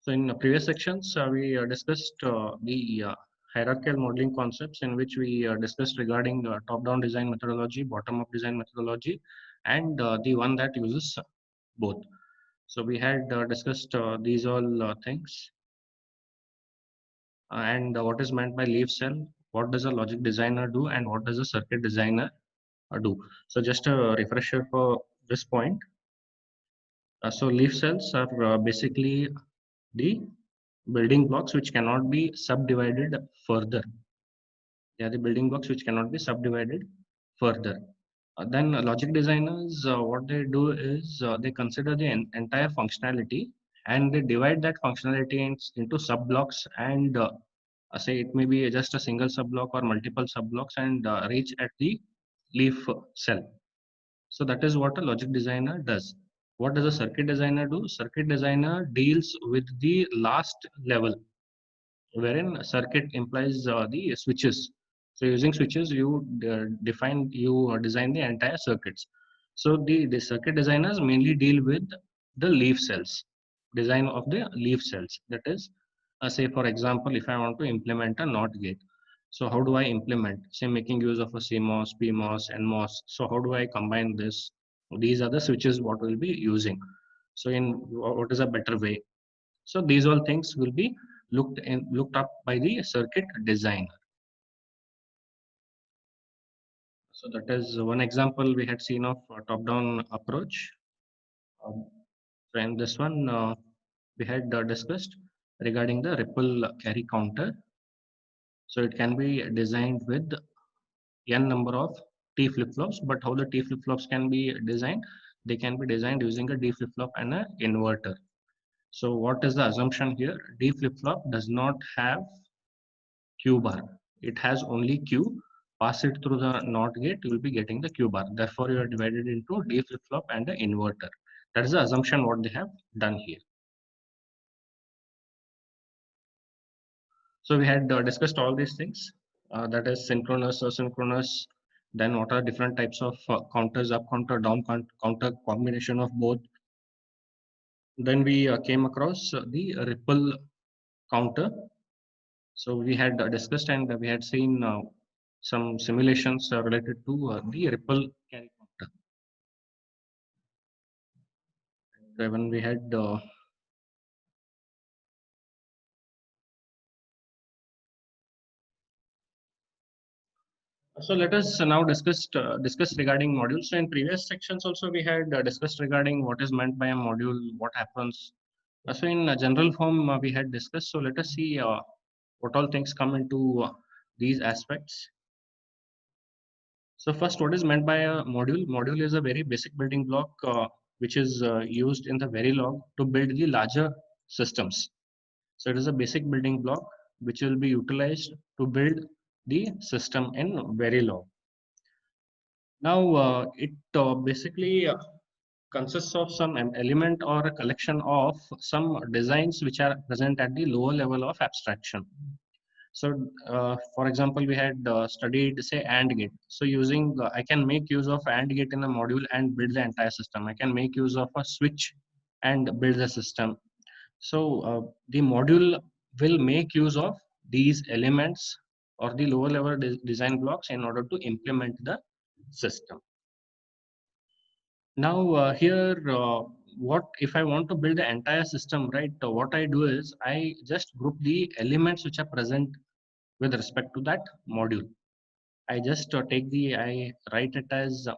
So in previous sections, we discussed the hierarchical modeling concepts in which we discussed regarding top-down design methodology, bottom-up design methodology, and the one that uses both. So we had discussed these all things and what is meant by leaf cell, what does a logic designer do, and what does a circuit designer do. So just a refresher for this point. So leaf cells are basically the building blocks which cannot be subdivided further. They are the building blocks which cannot be subdivided further. Then logic designers, what they do is they consider the entire functionality and they divide that functionality into sub blocks and say it may be just a single sub block or multiple sub blocks and reach at the leaf cell. So that is what a logic designer does. What does a circuit designer do? Circuit designer deals with the last level, wherein circuit implies the switches. So using switches, you design the entire circuits. So the circuit designers mainly deal with the leaf cells, design of the leaf cells. That is, say for example, if I want to implement a NOT gate, so how do I implement? Say making use of a CMOS, PMOS, NMOS. So how do I combine this? These are the switches what we'll be using. So in what is a better way? So these all things will be looked up by the circuit designer. So that is one example we had seen of top-down approach. Um, so in this one, we had discussed regarding the ripple carry counter. So it can be designed with n number of T flip-flops, but how the T flip-flops can be designed? They can be designed using a D flip-flop and an inverter. So what is the assumption here? D flip-flop does not have Q bar. It has only Q. Pass it through the NOT gate, you will be getting the Q bar. Therefore, you are divided into D flip flop and the inverter. That is the assumption what they have done here. So we had discussed all these things. That is synchronous, asynchronous. Then what are different types of counters, up counter, down counter, combination of both. Then we came across the ripple counter. So we had discussed and we had seen some simulations related to the ripple carry counter. When we had so let us now discuss regarding modules. So in previous sections also we had discussed regarding what is meant by a module, what happens. So in general form we had discussed. So let us see what all things come into these aspects. So first, what is meant by a module? Module is a very basic building block which is used in the Verilog to build the larger systems. So it is a basic building block which will be utilized to build the system in Verilog. Now it basically consists of some element or a collection of some designs which are present at the lower level of abstraction. So, for example, we had studied say AND gate. So using I can make use of AND gate in a module and build the entire system. I can make use of a switch and build the system. So the module will make use of these elements or the lower level design blocks in order to implement the system. Now here, what if I want to build the entire system, right? What I do is I just group the elements which are present with respect to that module. I just I write it as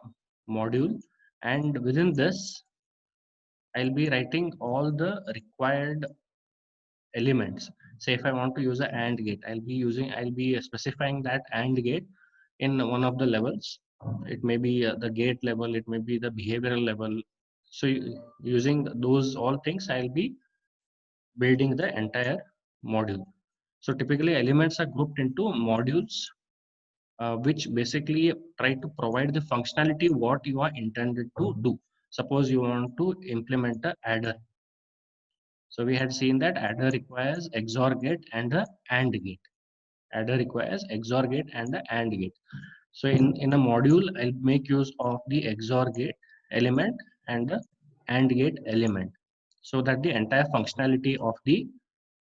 module, and within this, I'll be writing all the required elements. Say if I want to use a AND gate, I'll be specifying that AND gate in one of the levels. It may be the gate level, it may be the behavioral level. So using those all things, I'll be building the entire module. So typically elements are grouped into modules, which basically try to provide the functionality what you are intended to do. Suppose you want to implement a adder. So we had seen that adder requires XOR gate and a AND gate. Adder requires XOR gate and a AND gate. So in a module, I'll make use of the XOR gate element and the AND gate element. so that the entire functionality of the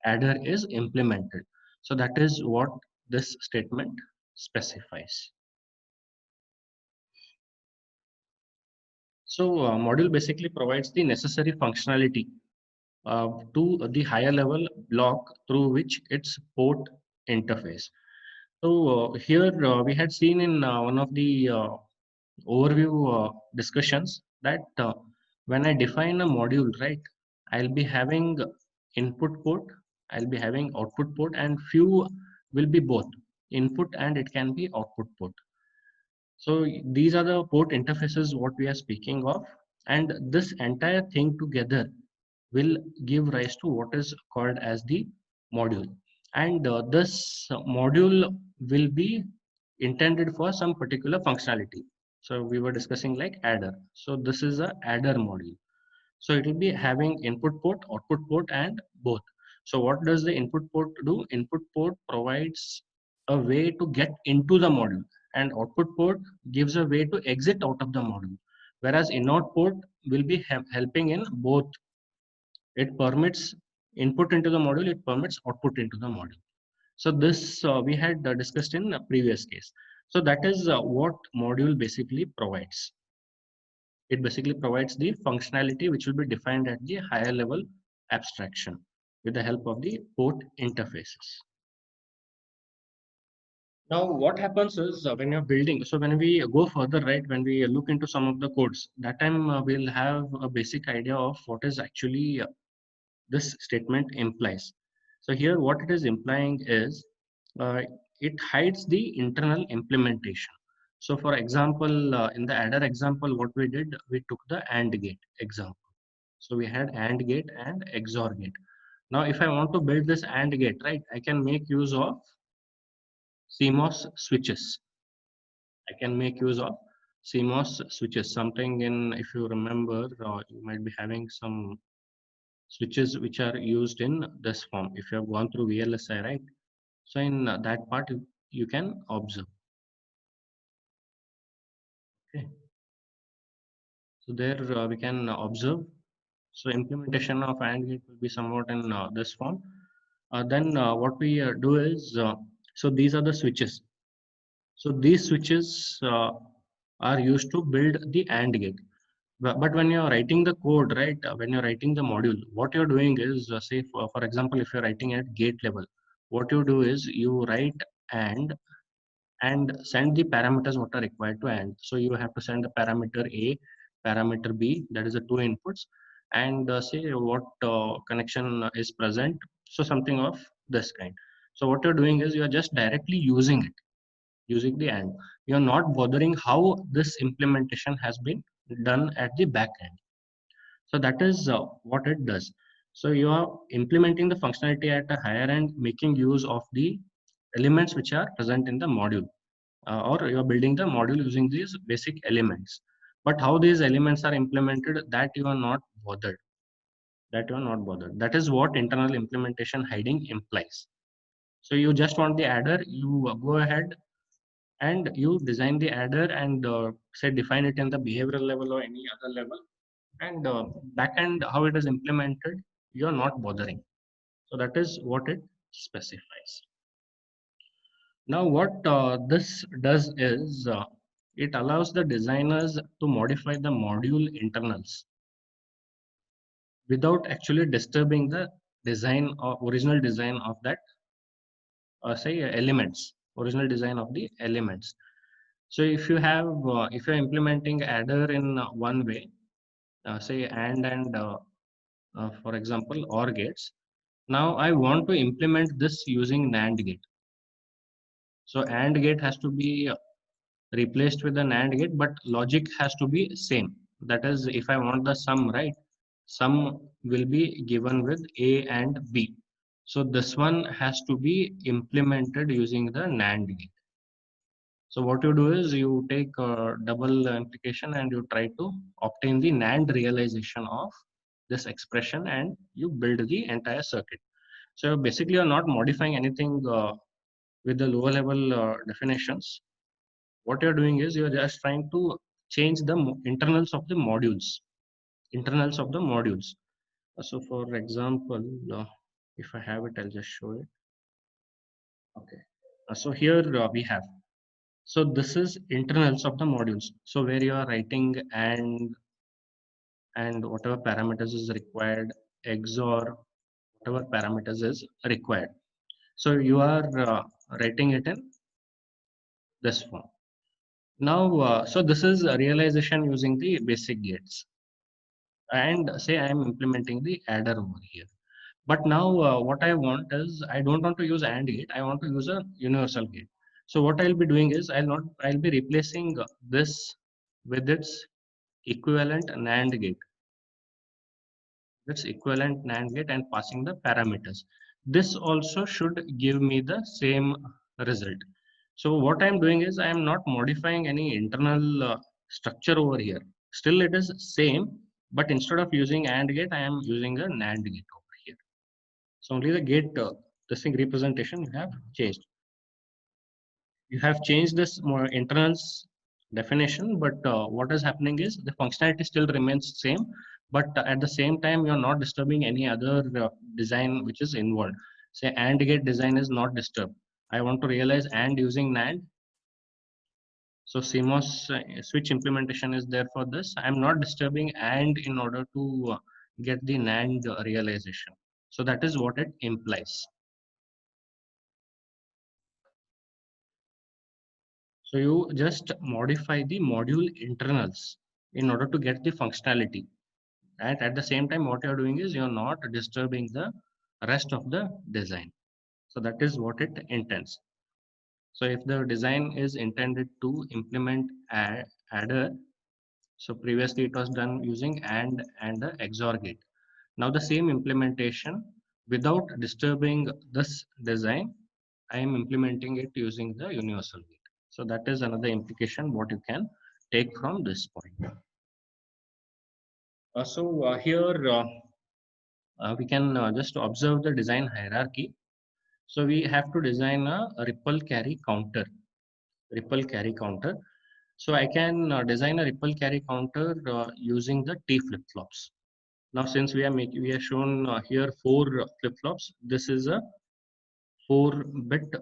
adder is implemented. So that is what this statement specifies. So module basically provides the necessary functionality to the higher level block through which its port interface. So here we had seen in one of the overview discussions that when I define a module, right, I'll be having input port, I'll be having output port, and few will be both input and it can be output port. So these are the port interfaces what we are speaking of, and this entire thing together will give rise to what is called as the module. And this module will be intended for some particular functionality. So we were discussing like adder. So this is a adder module. So it will be having input port, output port, and both. So what does the input port do? Input port provides a way to get into the module, and output port gives a way to exit out of the module. Whereas in-out port will be helping in both. It permits input into the module, it permits output into the module. So this we had discussed in a previous case. So that is what module basically provides. It basically provides the functionality which will be defined at the higher level abstraction with the help of the port interfaces. Now, what happens is when you're building, so when we go further, right, when we look into some of the codes, that time we'll have a basic idea of what is actually this statement implies. So here what it is implying is uh, it hides the internal implementation. So for example, in the adder example, what we did, we took the AND gate example. So we had AND gate and XOR gate. Now, if I want to build this AND gate, right, I can make use of CMOS switches. I can make use of CMOS switches. Something in, if you remember, you might be having some switches which are used in this form. If you have gone through VLSI, right? So in that part, you can observe. Okay. So there we can observe. So implementation of AND gate will be somewhat in this form. Then what we do is, so these are the switches. So these switches are used to build the AND gate. But when you're writing the code, right, when you're writing the module, what you're doing is, say, for example, if you're writing at gate level, what you do is you write and send the parameters what are required to AND. So you have to send the parameter A, parameter B, that is the two inputs, and say what connection is present. So something of this kind. So what you're doing is you're just directly using it, using the AND. You're not bothering how this implementation has been done at the back end. So that is what it does. So you are implementing the functionality at a higher end, making use of the elements which are present in the module, or you are building the module using these basic elements. But how these elements are implemented, that you are not bothered. That you are not bothered. That is what internal implementation hiding implies. So you just want the adder, you go ahead and you design the adder and say define it in the behavioral level or any other level, and backend how it is implemented, you're not bothering. So that is what it specifies. Now what this does is it allows the designers to modify the module internals without actually disturbing the design or original design of that say elements, original design of the elements. So if you have if you're implementing adder in one way, say and for example OR gates. Now I want to implement this using NAND gate. So AND gate has to be replaced with an AND gate, but logic has to be same. That is, if I want the sum, right, sum will be given with A and B. So this one has to be implemented using the NAND gate. So what you do is you take double implication and you try to obtain the NAND realization of this expression and you build the entire circuit. So basically you're not modifying anything with the lower level definitions. What you're doing is you're just trying to change the internals of the modules, internals of the modules. So for example, if I have it, I'll just show it. Okay. So here we have. So this is internals of the modules. So where you are writing and whatever parameters is required, XOR whatever parameters is required. So you are writing it in this form. Now, so this is a realization using the basic gates. And say I am implementing the adder over here. But now what I want is I don't want to use AND gate. I want to use a universal gate. So what I'll be doing is I'll be replacing this with its equivalent NAND gate. Its equivalent NAND gate and passing the parameters. This also should give me the same result. So what I'm doing is I am not modifying any internal structure over here. Still it is same, but instead of using AND gate, I am using a NAND gate over here. So only the gate, this thing representation you have changed. You have changed this more internals definition, but what is happening is the functionality still remains same, but at the same time, you're not disturbing any other design which is involved. Say AND gate design is not disturbed. I want to realize AND using NAND. So CMOS switch implementation is there for this. I'm not disturbing AND in order to get the NAND realization. So that is what it implies. So you just modify the module internals in order to get the functionality. And at the same time, what you're doing is you're not disturbing the rest of the design. So that is what it intends. So if the design is intended to implement adder, so previously it was done using and the XOR gate. Now the same implementation without disturbing this design, I am implementing it using the universal gate. So that is another implication what you can take from this point. Here we can just observe the design hierarchy. So we have to design a ripple carry counter. Ripple carry counter. So I can design a ripple carry counter using the T flip flops. Now since we are shown here four flip flops. This is a 4-bit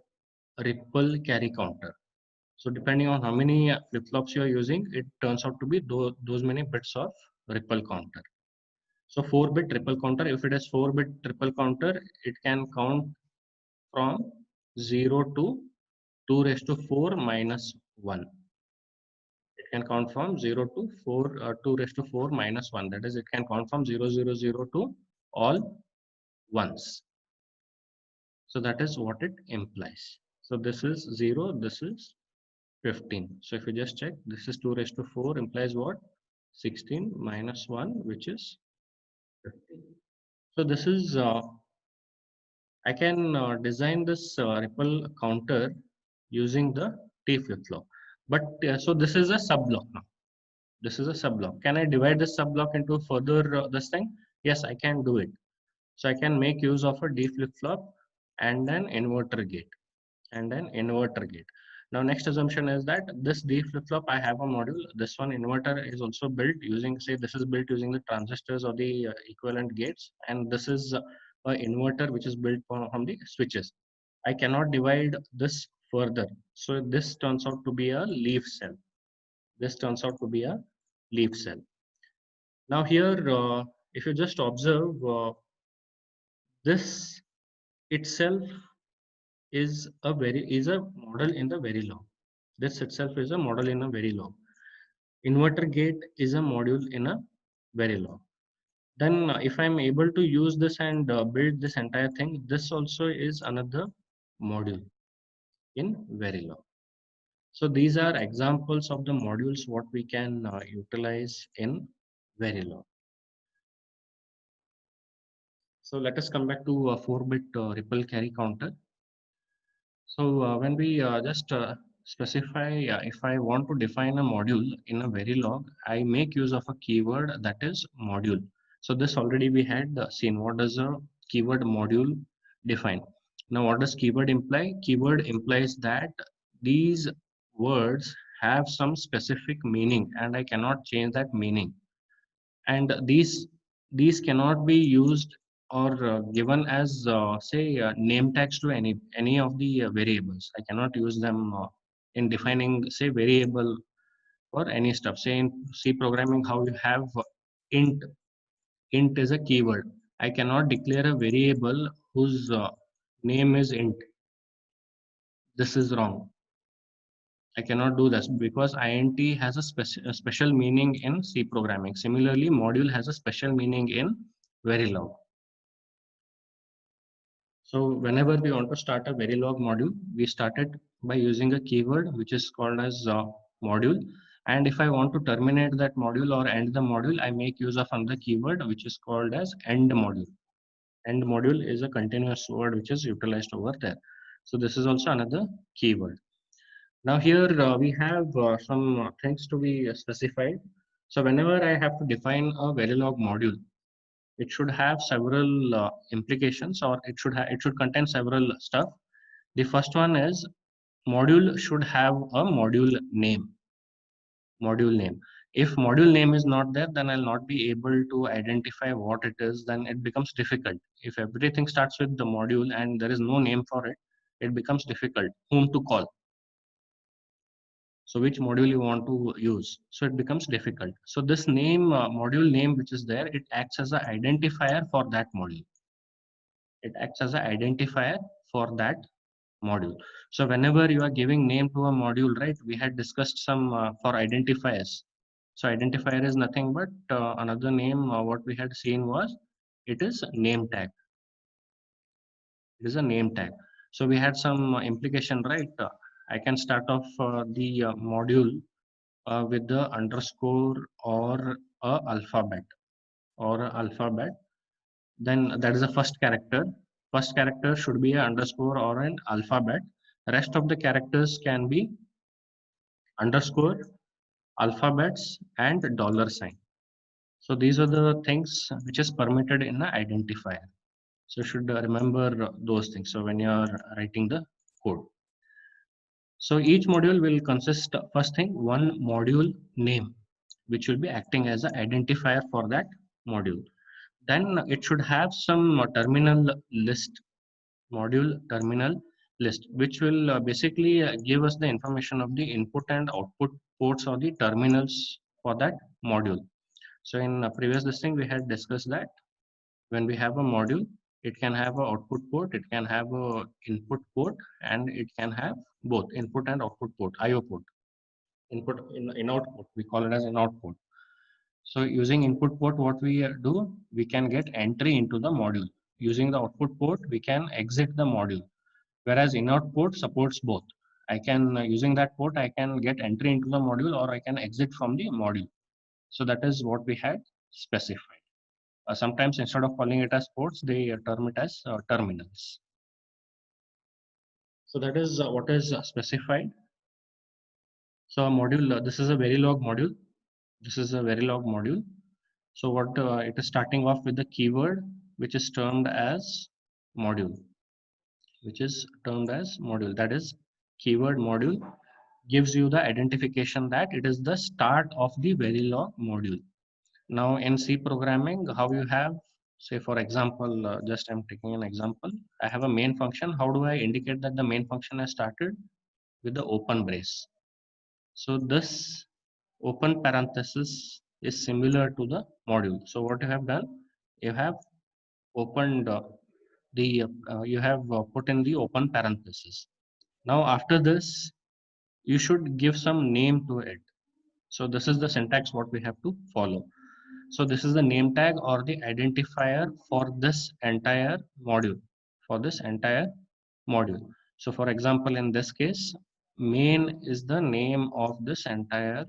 ripple carry counter. So depending on how many flip-flops you are using, it turns out to be those many bits of ripple counter. So 4-bit ripple counter, if it is 4-bit ripple counter, it can count from 0 to 2 raised to 4 minus 1. It can count from 0 to 2 raised to 4 minus 1. That is, it can count from 000 to all ones. So that is what it implies. So this is 0, this is 15. So if you just check, this is 2 raised to 4 implies what? 16 minus 1, which is 15. So this is, I can design this ripple counter using the T flip-flop. But so this is a sub-block now. This is a sub-block. Can I divide this sub-block into further this thing? Yes, I can do it. So I can make use of a D flip-flop and an inverter gate. Now next assumption is that this D flip-flop, I have a module. This one inverter is also built using, say this is built using the transistors or the equivalent gates, and this is a inverter which is built from the switches. I cannot divide this further. So this turns out to be a leaf cell. This turns out to be a leaf cell. Now here, if you just observe, this itself is a model in the Verilog. This itself is a model in a Verilog. Inverter gate is a module in a Verilog. Then if I'm able to use this and build this entire thing, this also is another module in Verilog. So these are examples of the modules what we can utilize in Verilog. So let us come back to a 4-bit ripple carry counter. So when we just specify, if I want to define a module in a Verilog, I make use of a keyword that is module. So this already we had seen. What does a keyword module define? Now what does keyword imply? Keyword implies that these words have some specific meaning and I cannot change that meaning. And these these cannot be used or given as say name tags to any of the variables. I cannot use them in defining say variable or any stuff. Say in C programming, how you have int. Int is a keyword. I cannot declare a variable whose name is int. This is wrong. I cannot do this because int has a special meaning in C programming. Similarly, module has a special meaning in Verilog. So whenever we want to start a Verilog module, we start it by using a keyword which is called as module. And if I want to terminate that module or end the module, I make use of another keyword which is called as end module. End module is a continuous word which is utilized over there. So this is also another keyword. Now here we have some things to be specified. So whenever I have to define a Verilog module, it should have several implications, or it should contain several stuff. The first one is module should have a module name. Module name. If module name is not there, then I'll not be able to identify what it is. Then it becomes difficult. If everything starts with the module and there is no name for it, it becomes difficult. Whom to call? So which module you want to use? So it becomes difficult. So this name, module name, which is there, it acts as an identifier for that module. It acts as an identifier for that module. So whenever you are giving name to a module, right, we had discussed some for identifiers. So identifier is nothing but another name. What we had seen was it is name tag. It is a name tag. So we had some implication, right? I can start off the module with the underscore or a alphabet or a alphabet. Then that is the first character. First character should be an underscore or an alphabet. Rest of the characters can be underscore, alphabets, and dollar sign. So these are the things which is permitted in an identifier. So you should remember those things. So when you are writing the code. So each module will consist first thing one module name, which will be acting as an identifier for that module. Then it should have some terminal list, module terminal list, which will basically give us the information of the input and output ports or the terminals for that module. So in previous listing, we had discussed that when we have a module, it can have a output port, it can have a input port, and it can have both input and output port, IO port. Input in output, we call it as an output. So using input port, what we do, we can get entry into the module. Using the output port, we can exit the module. Whereas in-out port supports both. I can, using that port, I can get entry into the module or I can exit from the module. So that is what we had specified. Sometimes instead of calling it as ports, they term it as terminals. So that is what is specified. So a module, this is a Verilog module. This is a Verilog module. So what it is starting off with the keyword, which is termed as module, That is keyword module gives you the identification that it is the start of the Verilog module. Now in C programming, how you have, say for example, just I'm taking an example. I have a main function. How do I indicate that the main function has started? With the open brace. So this open parenthesis is similar to the module. So what you have done, you have opened you have put in the open parenthesis. Now after this, you should give some name to it. So this is the syntax what we have to follow. So this is the name tag or the identifier for this entire module. For this entire module. So for example, in this case, main is the name of this entire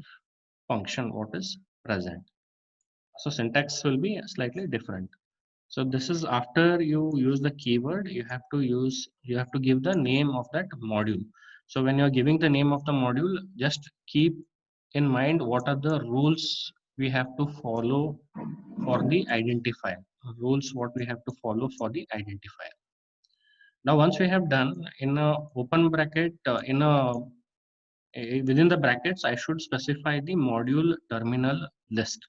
function what is present. So syntax will be slightly different. So this is after you use the keyword, you have to give the name of that module. So when you're giving the name of the module, just keep in mind what are the rules we have to follow for the identifier. Rules what we have to follow for the identifier. Now once we have done in a open bracket, within the brackets, I should specify the module terminal list.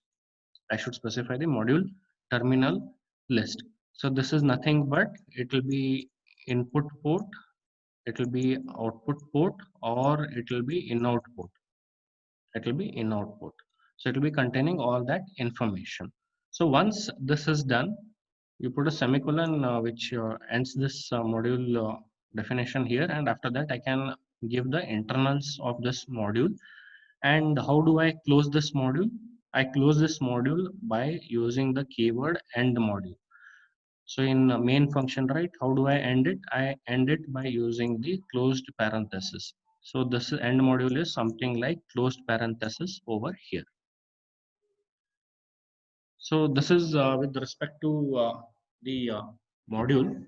I should specify the module terminal list. So this is nothing but it will be input port, it will be output port, or it will be in out port. It will be in output. So it will be containing all that information. So once this is done, you put a semicolon which ends this module definition here, and after that I can give the internals of this module. And how do I close this module? I close this module by using the keyword end module. So in main function, right, how do I end it? I end it by using the closed parenthesis. So this end module is something like closed parenthesis over here. So this is with respect to the module.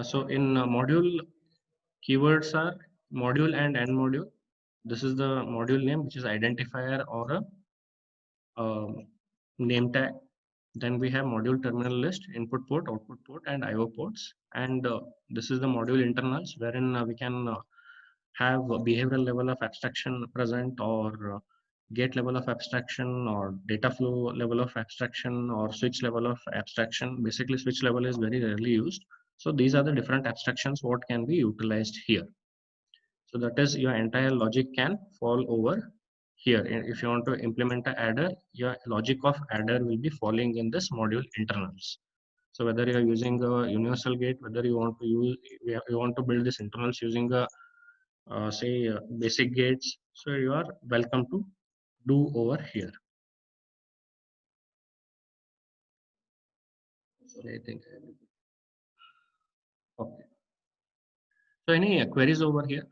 So in module, keywords are module and end module. This is the module name, which is identifier or a name tag. Then we have module terminal list, input port, output port, and IO ports. And this is the module internals, wherein we can have a behavioral level of abstraction present, or gate level of abstraction, or data flow level of abstraction, or switch level of abstraction. Basically, switch level is very rarely used. So these are the different abstractions what can be utilized here. So that is your entire logic can fall over here. And if you want to implement an adder, your logic of adder will be falling in this module internals. So whether you are using a universal gate, whether you want to use, you want to build this internals using a say basic gates, so you are welcome to do over here. So I think, okay. So any queries over here?